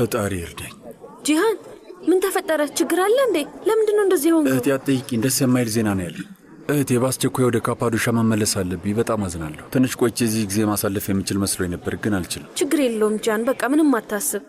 ፈጣሪ ይርዳኝ። ጂሃን ምን ተፈጠረ? ችግር አለ እንዴ? ለምንድን ነው እንደዚህ ሆንኩ? እህቴ አትጠይቂኝ፣ ደስ የማይል ዜና ነው ያለው። እህቴ በአስቸኳይ ወደ ካፓዶሻ መመለስ አለብኝ። በጣም አዝናለሁ። ትንሽ ቆይቼ እዚህ ጊዜ ማሳለፍ የምችል መስሎኝ ነበር፣ ግን አልችልም። ችግር የለውም ጂሃን፣ በቃ ምንም አታስብ።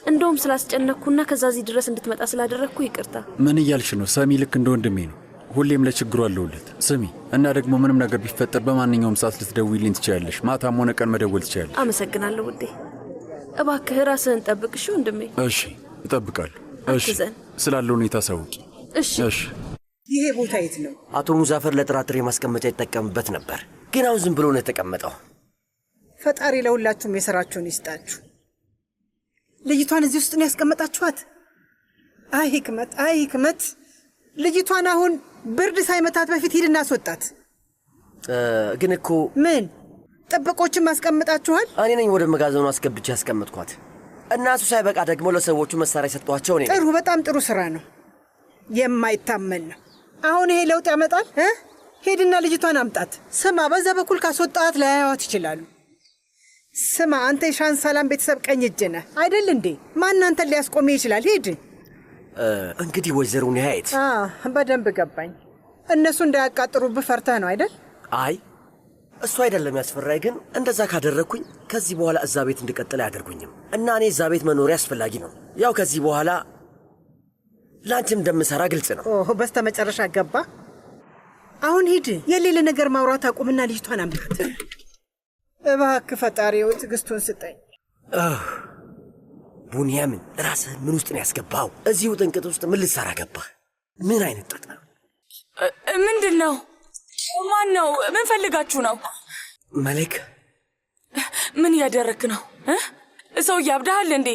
እንደውም ስላስጨነቅኩና ከዛ እዚህ ድረስ እንድትመጣ ስላደረግኩ ይቅርታ። ምን እያልሽ ነው? ሰሚ ልክ እንደ ወንድሜ ነው። ሁሌም ለችግሩ አለሁለት። ስሚ፣ እና ደግሞ ምንም ነገር ቢፈጠር በማንኛውም ሰዓት ልትደውይልኝ ትችያለሽ። ማታም ሆነ ቀን መደወል ትችያለሽ። አመሰግናለሁ ውዴ። እባክህ ራስህን ጠብቅ እሺ ወንድሜ። እሺ እጠብቃለሁ። እሺ አትዘን። ስላለው ሁኔታ ሳውቂ። እሺ እሺ። ይሄ ቦታ የት ነው? አቶ ሙዛፈር ለጥራጥሬ ማስቀመጫ ይጠቀምበት ነበር፣ ግን አሁን ዝም ብሎ ነው የተቀመጠው። ፈጣሪ ለሁላችሁም የሥራችሁን ይስጣችሁ። ልጅቷን እዚህ ውስጥ ነው ያስቀመጣችኋት? አይ ህክመት፣ አይ ህክመት። ልጅቷን አሁን ብርድ ሳይመታት በፊት ሂድና አስወጣት። ግን እኮ ምን ጥበቆችን ማስቀምጣችኋል? እኔ ነኝ ወደ መጋዘኑ አስገብቼ ያስቀመጥኳት። እናሱ ሳይበቃ ደግሞ ለሰዎቹ መሳሪያ ሰጥቷቸው እኔ። ጥሩ፣ በጣም ጥሩ ስራ ነው። የማይታመን ነው። አሁን ይሄ ለውጥ ያመጣል። ሄድና ልጅቷን አምጣት። ስማ፣ በዛ በኩል ካስወጣት ላያዩዋት ይችላሉ። ስማ፣ አንተ የሻን ሰላም ቤተሰብ ቀኝ እጅ ነህ አይደል እንዴ? ማን አንተን ሊያስቆም ይችላል? ሂድ። እንግዲህ ወይዘሮ ኒሃየት፣ በደንብ ገባኝ። እነሱ እንዳያቃጥሩብህ ፈርተህ ነው አይደል? አይ እሱ አይደለም ያስፈራኝ፣ ግን እንደዛ ካደረግኩኝ ከዚህ በኋላ እዛ ቤት እንድቀጥል አያደርጉኝም እና እኔ እዛ ቤት መኖሪያ አስፈላጊ ነው። ያው ከዚህ በኋላ ላንቺም እንደምሰራ ግልጽ ነው። በስተ መጨረሻ ገባ። አሁን ሂድ፣ የሌለ ነገር ማውራት አቁምና ልጅቷን አምጣት እባክህ። ፈጣሪው ትዕግስቱን ስጠኝ። ቡንያምን፣ ራስህን ምን ውስጥ ነው ያስገባው? እዚሁ ጥንቅጥ ውስጥ ምን ልትሰራ ገባህ? ምን አይነት ጣጣ ነው? ምንድን ነው? ማን ነው? ምን ፈልጋችሁ ነው? መሌክ፣ ምን እያደረክ ነው? ሰው እያብዳሃል እንዴ?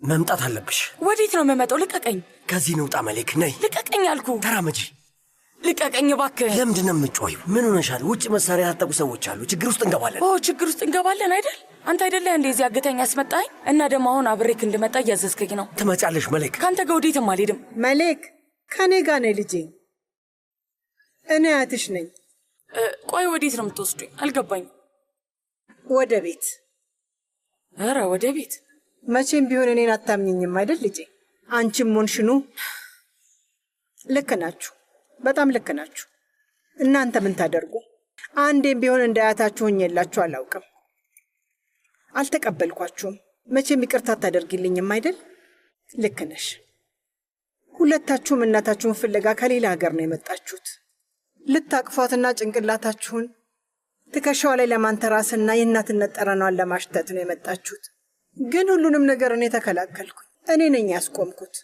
መምጣት አለብሽ። ወዴት ነው የምመጣው? ልቀቀኝ። ከዚህ ንውጣ መሌክ፣ ነይ። ልቀቀኝ አልኩ። ተራመጂ። ልቀቀኝ እባክህ። ለምንድን ነው የምትጮይው? ምን ሆነሻል? ውጭ መሳሪያ ያጠቁ ሰዎች አሉ። ችግር ውስጥ እንገባለን። ችግር ውስጥ እንገባለን አይደል? አንተ አይደለ እንዴ እዚህ አገተኝ ያስመጣኝ? እና ደግሞ አሁን አብሬክ እንድመጣ እያዘዝከኝ ነው። ትመጫለሽ መሌክ። ከአንተ ጋር ወዴትም አልሄድም። መሌክ፣ ከኔ ጋር ነይ ልጄ። እኔ አያትሽ ነኝ። ቆይ ወዴት ነው የምትወስዱኝ? አልገባኝም። ወደ ቤት። ኧረ ወደ ቤት? መቼም ቢሆን እኔን አታምኝኝም አይደል ልጄ? አንቺም ሞንሽኑ ልክ ናችሁ፣ በጣም ልክ ናችሁ። እናንተ ምን ታደርጉ? አንዴም ቢሆን እንዳያታችሁኝ የላችሁ አላውቅም። አልተቀበልኳችሁም። መቼም ይቅርታ አታደርጊልኝም አይደል? ልክ ነሽ። ሁለታችሁም እናታችሁን ፍለጋ ከሌላ ሀገር ነው የመጣችሁት። ልታቅፏትና ጭንቅላታችሁን ትከሻዋ ላይ ለማንተራስና የእናትነት ጠረኗን ለማሽተት ነው የመጣችሁት። ግን ሁሉንም ነገር እኔ ተከላከልኩኝ። እኔ ነኝ ያስቆምኩት።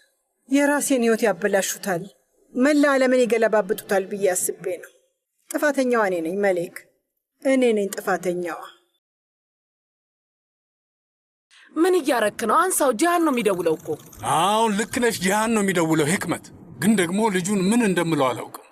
የራሴን ሕይወት ያበላሹታል፣ መላ ዓለምን ይገለባብጡታል ብዬ አስቤ ነው። ጥፋተኛዋ እኔ ነኝ መሌክ፣ እኔ ነኝ ጥፋተኛዋ። ምን እያረክ ነው? አንሳው። ጂሃን ነው የሚደውለው እኮ። አሁን ልክ ነሽ፣ ጂሃን ነው የሚደውለው። ህክመት ግን ደግሞ ልጁን ምን እንደምለው አላውቅም።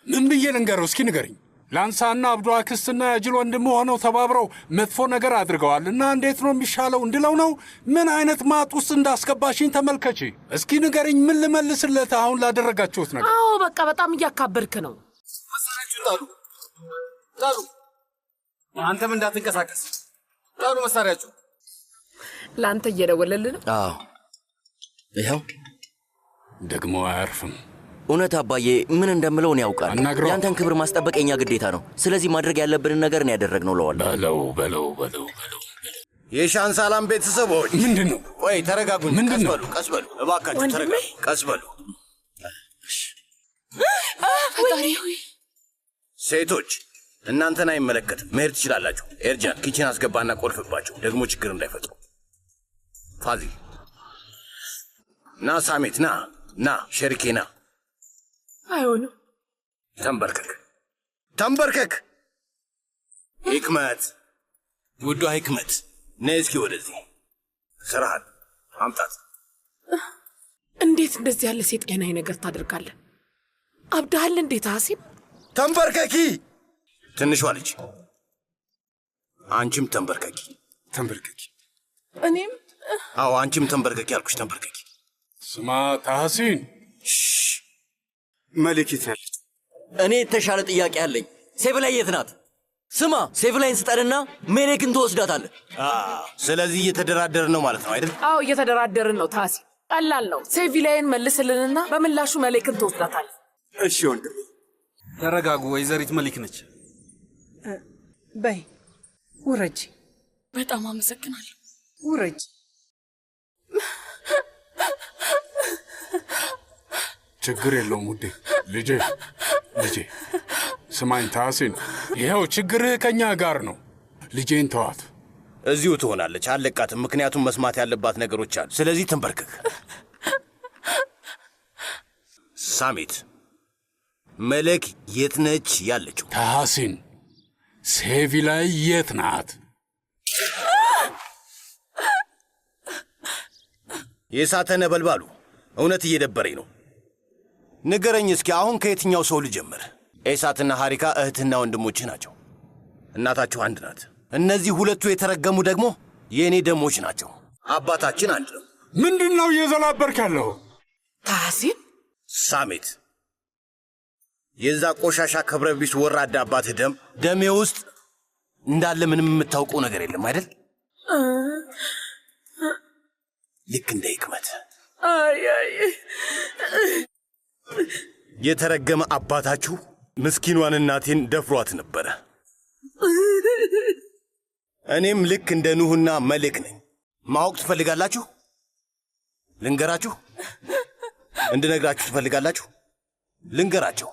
ምን ብዬ ልንገረው? እስኪ ንገርኝ። ላንሳና አብዶ አክስትና ያጅል ወንድም ሆነው ተባብረው መጥፎ ነገር አድርገዋል እና እንዴት ነው የሚሻለው እንድለው ነው? ምን አይነት ማጥ ውስጥ እንዳስገባሽኝ ተመልከቺ። እስኪ ንገርኝ፣ ምን ልመልስለት አሁን ላደረጋችሁት ነገር? አዎ በቃ በጣም እያካበድክ ነው። መሳሪያችሁን ጣሉ፣ ጣሉ። አንተም እንዳትንቀሳቀስ ጣሉ መሳሪያችሁ። ለአንተ እየደወለልህ ነው? አዎ ይኸው። ደግሞ አያርፍም። እውነት አባዬ፣ ምን እንደምለው እኔ ያውቃለሁ። ያንተን ክብር ማስጠበቅ የኛ ግዴታ ነው። ስለዚህ ማድረግ ያለብንን ነገር ነው ያደረግነው። በለው። የሻን ሰላም ቤተሰቦች፣ ምንድን ነው? ቆይ ተረጋጉ። ቀስ በሉ እባካችሁ፣ ተረጋጉ። ቀስ በሉ። ሴቶች እናንተን አይመለከትም፣ መሄድ ትችላላችሁ። ኤርጃን ኪችን አስገባና ቆልፍባቸው፣ ደግሞ ችግር እንዳይፈጥሩ። ፋዚል ና፣ ሳሜት ና፣ ሸሪኬ ና። አይሆንም። ተንበርከክ። ህክመት፣ ውዷ ህክመት፣ ነይ እስኪ ወደዚህ። ስራህን አምጣት። እንዴት እንደዚህ ያለ ሴጣናዊ ነገር ታደርጋለህ? አብዳሃል እንዴት? ሐሲብ ተንበርከኪ። ትንሿ ልጅ አንቺም ተንበርከኪ። እኔም? አዎ አንቺም ተንበርከኪ አልኩሽ፣ ተንበርከኪ። ስማ ታህሲን፣ መሌክ የት ናለች? እኔ የተሻለ ጥያቄ አለኝ። ሴብላ የት ናት? ስማ፣ ሴፍ ላይን ስጠንና ሜሌክን ትወስዳታለህ። ስለዚህ እየተደራደርን ነው ማለት ነው አይደል? አዎ እየተደራደርን ነው ታሲን። ቀላል ነው። ሴቪላይን መልስልንና በምላሹ መሌክን ትወስዳታለህ። እሺ ወንድሜ። ተረጋጉ፣ ወይዘሪት መሊክ ነች። በይ ውረጂ። በጣም አመሰግናለሁ። ውረጂ። ችግር የለውም ውዴ። ልጄ ስማኝ ታሲን፣ ይኸው ችግርህ ከእኛ ጋር ነው። ልጄን ተዋት። እዚሁ ትሆናለች፣ አለቃትም። ምክንያቱም መስማት ያለባት ነገሮች አሉ። ስለዚህ ትንበርክክ። ሳሜት፣ መለክ የት ነች ያለችው? ታሲን፣ ሴቪ ላይ የት ናት? የእሳተ ነበልባሉ፣ እውነት እየደበረኝ ነው። ንገረኝ እስኪ አሁን ከየትኛው ሰው ልጀምር? ኤሳትና ሐሪካ እህትና ወንድሞችህ ናቸው። እናታችሁ አንድ ናት። እነዚህ ሁለቱ የተረገሙ ደግሞ የእኔ ደሞች ናቸው። አባታችን አንድ ነው። ምንድን ነው እየዘላበርክ ያለው? ታሲን፣ ሳሜት፣ የዛ ቆሻሻ ክብረ ቢስ ወራዳ አባትህ ደሜ ውስጥ እንዳለ ምንም የምታውቀው ነገር የለም አይደል? ልክ እንደ ሕክመት የተረገመ አባታችሁ ምስኪኗን እናቴን ደፍሯት ነበረ። እኔም ልክ እንደ ኑህና መሌክ ነኝ። ማወቅ ትፈልጋላችሁ? ልንገራችሁ? እንድነግራችሁ ትፈልጋላችሁ? ልንገራቸው።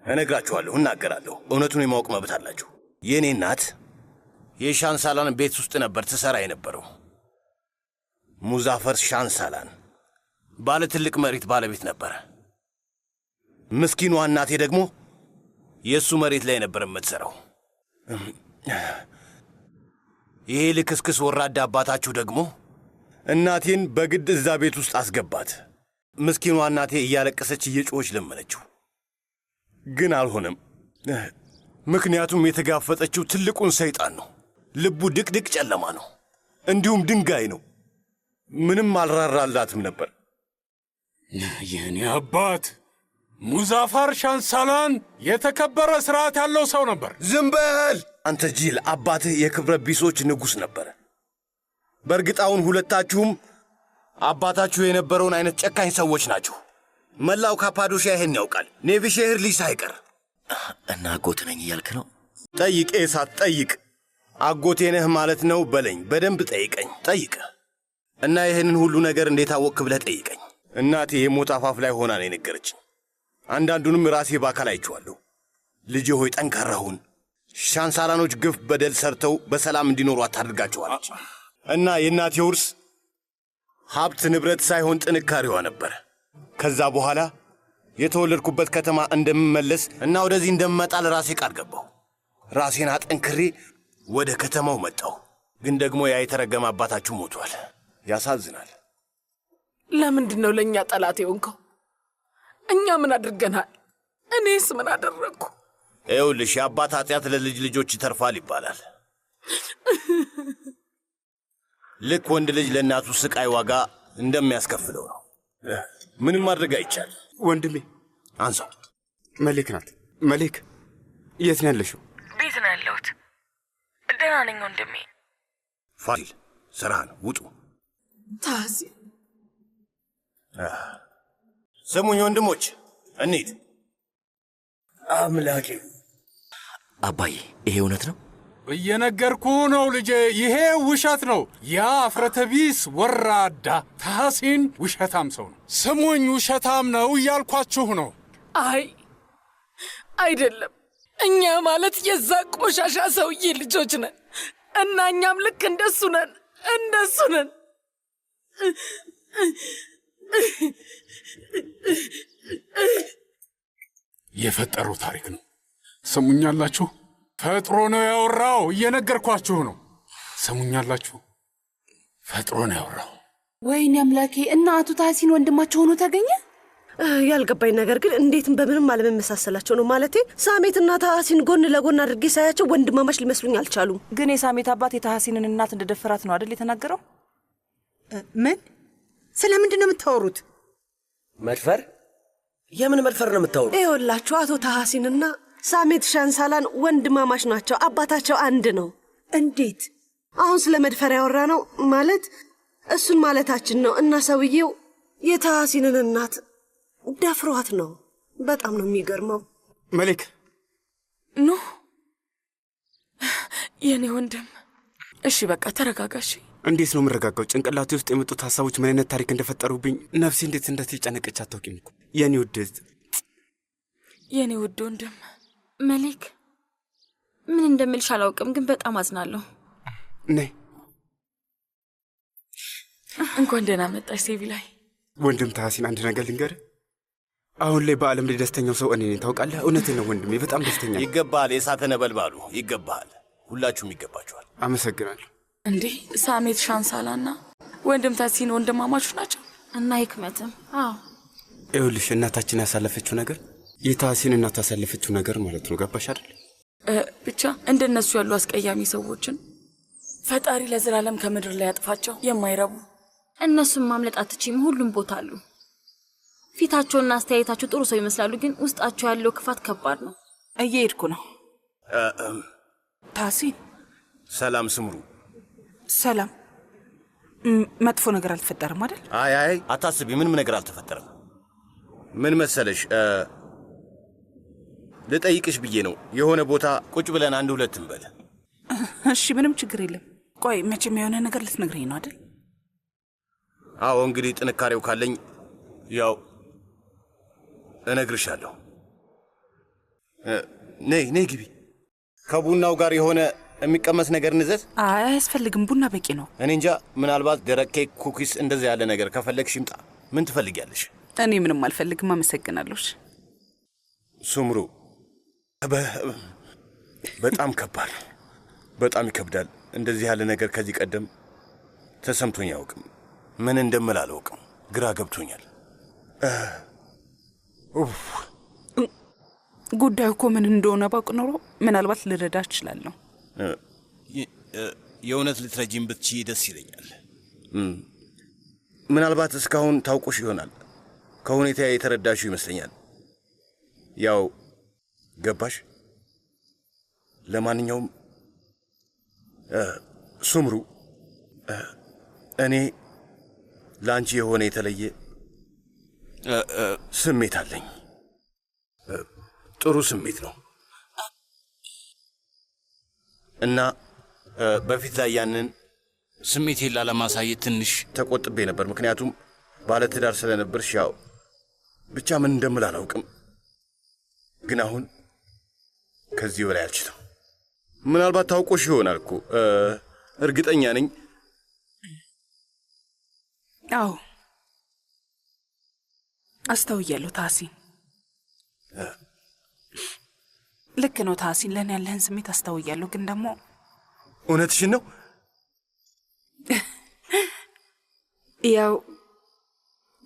እነግራችኋለሁ፣ እናገራለሁ። እውነቱን የማወቅ መብት አላችሁ። የእኔ እናት የሻንሳላን ቤት ውስጥ ነበር ትሠራ የነበረው። ሙዛፈር ሻንሳላን ባለ ትልቅ መሬት ባለቤት ነበረ። ምስኪኗ እናቴ ደግሞ የእሱ መሬት ላይ ነበር የምትሠራው። ይሄ ልክስክስ ወራዳ አባታችሁ ደግሞ እናቴን በግድ እዛ ቤት ውስጥ አስገባት። ምስኪኗ እናቴ እያለቀሰች እየጮኸች ለመነችው፣ ግን አልሆነም። ምክንያቱም የተጋፈጠችው ትልቁን ሰይጣን ነው። ልቡ ድቅድቅ ጨለማ ነው፣ እንዲሁም ድንጋይ ነው። ምንም አልራራላትም ነበር። የእኔ አባት ሙዛፈር ሻንሳላን የተከበረ ሥርዓት ያለው ሰው ነበር። ዝም በል አንተ ጂል! አባትህ የክብረ ቢሶች ንጉሥ ነበረ። በእርግጥ አሁን ሁለታችሁም አባታችሁ የነበረውን አይነት ጨካኝ ሰዎች ናችሁ። መላው ካፓዶሺያ ይሄን ያውቃል፣ ኔቪሼህር ልጅ ሳይቀር። እና አጎት ነኝ እያልክ ነው? ጠይቅ ኤሳት፣ ጠይቅ። አጎቴ ነህ ማለት ነው በለኝ። በደንብ ጠይቀኝ፣ ጠይቅ። እና ይህንን ሁሉ ነገር እንዴት አወቅክ ብለህ ጠይቀኝ። እናቴ የሞት አፋፍ ላይ ሆና ነው የነገረችኝ። አንዳንዱንም ራሴ በአካል አይቼዋለሁ። ልጄ ሆይ ጠንካራ ሁን፣ ሻንሳላኖች ግፍ በደል ሰርተው በሰላም እንዲኖሩ አታድርጋቸዋለች። እና የእናቴ ውርስ ሀብት ንብረት ሳይሆን ጥንካሬዋ ነበር። ከዛ በኋላ የተወለድኩበት ከተማ እንደምመለስ እና ወደዚህ እንደምመጣ ለራሴ ቃል ገባሁ። ራሴን አጠንክሬ ወደ ከተማው መጣሁ። ግን ደግሞ ያ የተረገመ አባታችሁ ሞቷል። ያሳዝናል። ለምንድን ነው ለእኛ ጠላት የሆንከው? እኛ ምን አድርገናል? እኔስ ምን አደረግኩ? ይኸውልሽ የአባት ኃጢአት ለልጅ ልጆች ይተርፋል ይባላል። ልክ ወንድ ልጅ ለእናቱ ስቃይ ዋጋ እንደሚያስከፍለው ነው። ምንም ማድረግ አይቻል። ወንድሜ አንሳው። መሌክ ናት። መሌክ የት ነው ያለሽው? ቤት ነው ያለሁት። ደህና ነኝ ወንድሜ። ፋሲል ስራህን ውጡ። ታሲን፣ ስሙኝ ወንድሞች፣ እንሂድ። አምላኬ። አባዬ ይሄ እውነት ነው? እየነገርኩ ነው ልጄ፣ ይሄ ውሸት ነው። ያ አፍረተቢስ ወራዳ ታሲን ውሸታም ሰው ነው። ስሙኝ፣ ውሸታም ነው እያልኳችሁ ነው። አይ አይደለም፣ እኛ ማለት የዛ ቆሻሻ ሰውዬ ልጆች ነን እና እኛም ልክ እንደሱ ነን፣ እንደሱ ነን። የፈጠረው ታሪክ ነው። ሰሙኛላችሁ? ፈጥሮ ነው ያወራው። እየነገርኳችሁ ነው። ሰሙኛላችሁ? ፈጥሮ ነው ያወራው። ወይኔ አምላኬ! እና አቶ ታሲን ወንድማቸው ሆኖ ተገኘ? ያልገባኝ ነገር ግን እንዴትም በምንም አለመመሳሰላቸው ነው። ማለቴ ሳሜትና ታሲን ጎን ለጎን አድርጌ ሳያቸው ወንድማማች ሊመስሉኝ አልቻሉም። ግን የሳሜት አባት የታሲንን እናት እንደደፈራት ነው አይደል የተናገረው? ምን? ስለምንድን ነው የምታወሩት? መድፈር? የምን መድፈር ነው የምታወሩት? ይኸውላችሁ አቶ ታሲንና ሳሜት ሻንሳላን ወንድማማች ናቸው። አባታቸው አንድ ነው። እንዴት? አሁን ስለ መድፈር ያወራ ነው ማለት እሱን ማለታችን ነው። እና ሰውየው የታሲንን እናት ደፍሯት ነው። በጣም ነው የሚገርመው። መሌክ ኖ የኔ ወንድም፣ እሺ በቃ ተረጋጋሽ። እንዴት ነው የምረጋጋው? ጭንቅላቴ ውስጥ የመጡት ሀሳቦች ምን አይነት ታሪክ እንደፈጠሩብኝ ነፍሴ እንዴት እንደተጨነቀች አታውቂም እኮ የኔ ውድ የኔ ውድ ወንድም። መሌክ፣ ምን እንደምልሽ አላውቅም፣ ግን በጣም አዝናለሁ። ነይ። እንኳን ደህና መጣሽ ሴቪ ላይ። ወንድም ታሲን፣ አንድ ነገር ልንገርህ። አሁን ላይ በዓለም ላይ ደስተኛው ሰው እኔ ነኝ። ታውቃለህ? እውነቴን ነው ወንድሜ፣ በጣም ደስተኛ። ይገባሃል። የእሳተ ነበልባሉ ይገባሃል። ሁላችሁም ይገባችኋል። አመሰግናለሁ። እንዴ ሳሜት ሻንሳላና ወንድም ታሲን ወንድማማቾች ናቸው። እና ህክመትም። አዎ ይኸውልሽ፣ እናታችን ያሳለፈችው ነገር የታሲን እናት ያሳለፈችው ነገር ማለት ነው። ገባሽ አይደል? ብቻ እንደነሱ ያሉ አስቀያሚ ሰዎችን ፈጣሪ ለዘላለም ከምድር ላይ ያጥፋቸው። የማይረቡ እነሱን ማምለጥ አትችይም። ሁሉም ቦታ አሉ። ፊታቸውና አስተያየታቸው ጥሩ ሰው ይመስላሉ፣ ግን ውስጣቸው ያለው ክፋት ከባድ ነው። እየሄድኩ ነው። ታሲን። ሰላም ስምሩ። ሰላም። መጥፎ ነገር አልተፈጠረም አይደል? አይ አታስቢ፣ ምንም ነገር አልተፈጠረም። ምን መሰለሽ ልጠይቅሽ ብዬ ነው። የሆነ ቦታ ቁጭ ብለን አንድ ሁለት እንበል። እሺ፣ ምንም ችግር የለም። ቆይ መቼም የሆነ ነገር ልትነግረኝ ነው አይደል? አዎ፣ እንግዲህ ጥንካሬው ካለኝ ያው እነግርሻለሁ። ነይ ግቢ። ከቡናው ጋር የሆነ የሚቀመስ ነገር እንዘዝ። አያስፈልግም፣ ቡና በቂ ነው። እኔ እንጃ፣ ምናልባት ደረቅ ኬክ፣ ኩኪስ፣ እንደዛ ያለ ነገር ከፈለግሽ ይምጣ። ምን ትፈልጊያለሽ? እኔ ምንም አልፈልግም፣ አመሰግናለሁ። ሱምሩ፣ በጣም ከባድ፣ በጣም ይከብዳል። እንደዚህ ያለ ነገር ከዚህ ቀደም ተሰምቶኝ አያውቅም። ምን እንደምል አላውቅም። ግራ ገብቶኛል። ጉዳዩ እኮ ምን እንደሆነ ባውቅ ኖሮ ምናልባት ልረዳ እችላለሁ። የእውነት ልትረጂም ብትችይ ደስ ይለኛል። ምናልባት እስካሁን ታውቆሽ ይሆናል። ከሁኔታ የተረዳሽው ይመስለኛል። ያው ገባሽ። ለማንኛውም ሱምሩ፣ እኔ ለአንቺ የሆነ የተለየ ስሜት አለኝ። ጥሩ ስሜት ነው እና በፊት ላይ ያንን ስሜቴን ላለማሳየት ትንሽ ተቆጥቤ ነበር። ምክንያቱም ባለትዳር ስለነበርሽ ያው ብቻ ምን እንደምል አላውቅም። ግን አሁን ከዚህ በላይ አልችልም። ምናልባት ታውቆሽ ይሆናል እኮ እርግጠኛ ነኝ። አዎ አስተውያለሁ ታሲን። ልክ ነው ታሲን፣ ለእኔ ያለህን ስሜት አስተውያለሁ። ግን ደግሞ እውነትሽን ነው። ያው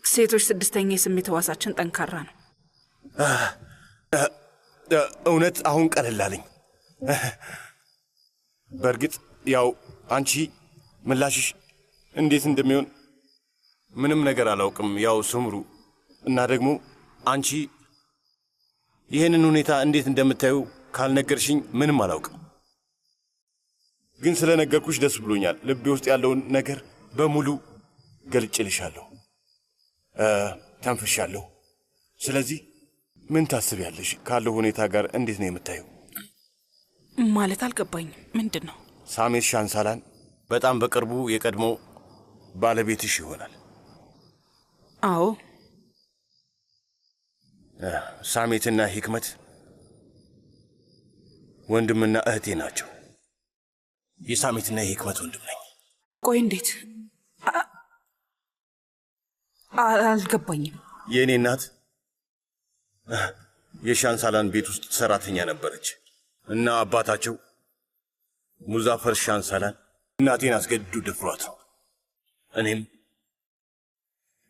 ሴቶች ስድስተኛ የስሜት ሕዋሳችን ጠንካራ ነው። እውነት አሁን ቀለል አለኝ። በእርግጥ ያው አንቺ ምላሽሽ እንዴት እንደሚሆን ምንም ነገር አላውቅም። ያው ሱምሩ፣ እና ደግሞ አንቺ ይህንን ሁኔታ እንዴት እንደምታዩ ካልነገርሽኝ ምንም አላውቅም። ግን ስለነገርኩሽ ደስ ብሎኛል። ልቤ ውስጥ ያለውን ነገር በሙሉ ገልጭልሻለሁ፣ ተንፍሻለሁ። ስለዚህ ምን ታስቢያለሽ? ካለው ሁኔታ ጋር እንዴት ነው የምታየው? ማለት አልገባኝም። ምንድን ነው? ሳሜት ሻንሳላን በጣም በቅርቡ የቀድሞ ባለቤትሽ ይሆናል። አዎ፣ ሳሜትና ሂክመት ወንድምና እህቴ ናቸው። የሳሜትና የሂክመት ወንድም ነኝ። ቆይ እንዴት? አልገባኝም። የእኔ እናት የሻንሳላን ቤት ውስጥ ሰራተኛ ነበረች እና አባታቸው ሙዛፈር ሻንሳላን እናቴን አስገድዶ ደፍሯት ነው። እኔም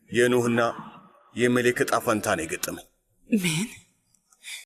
የኑህና የመሌክ ዕጣ ፈንታ ነው የገጠመኝ። ምን?